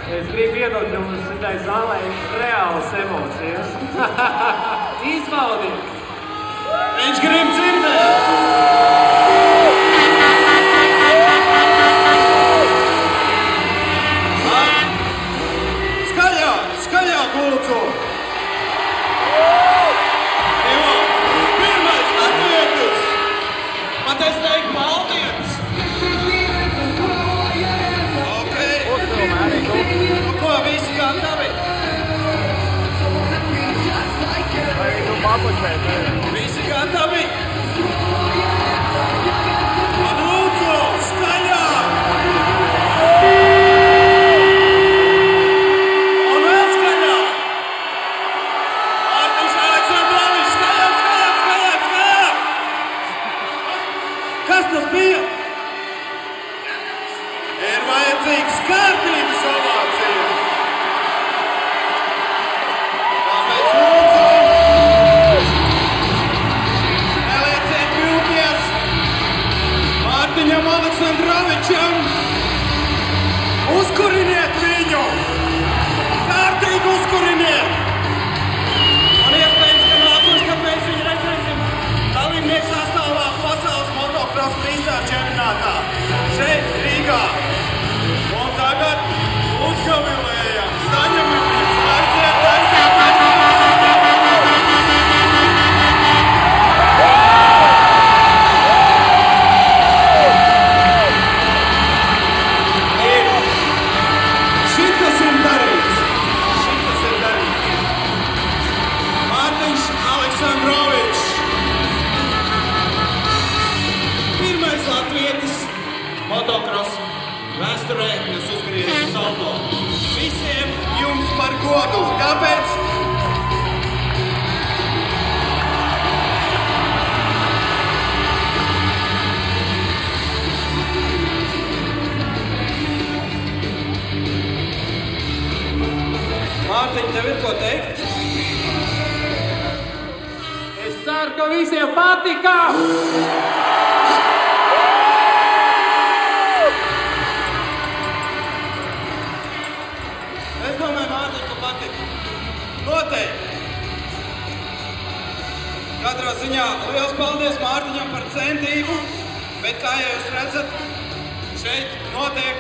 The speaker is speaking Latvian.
Es gribu iedot jums šitai zālē reālas emocijas. Izbaudiet! Viņš grib dzirdēt! Skaļāk, lūdzu! Pirmais latvietis! Pat es teiktu maldietis! Ko, visi gatavi? Visi gatavi? Lūdzu, skaļāk! Un vēl skaļāk! Mārtiņš Aleksandrovičs, skaļāk! Kas tas bija? Ir vajadzīgs kārtības ovācija. Tāpēc lūdzu, nelieciet vilties Mārtiņam Aleksandrovičam. Uzkuriniet viņu! Kārtīgi uzkuriniet! Un iespējams, ka nākošais, kad mēs viņu redzēsim dalībnieku sastāvā pasaules motocross freestyle čempionātā šeit, Rīgā. Un tagad uzgavilējam, saņemamies, aiziet! Šitas ir darīts! Mārtiņš Aleksandrovičs. Pirmais latvietis motocross vēsturē, kas uzgriežas saldo. Visiem jums par godu. Kāpēc? Mārtiņ, tev ir ko teikt? Es ceru, ka visiem patika! Es domāju, Mārtiņ, ka patika. Noteikti. Katrā ziņā liels paldies Mārtiņam par centību, bet kā jūs redzat, šeit notiek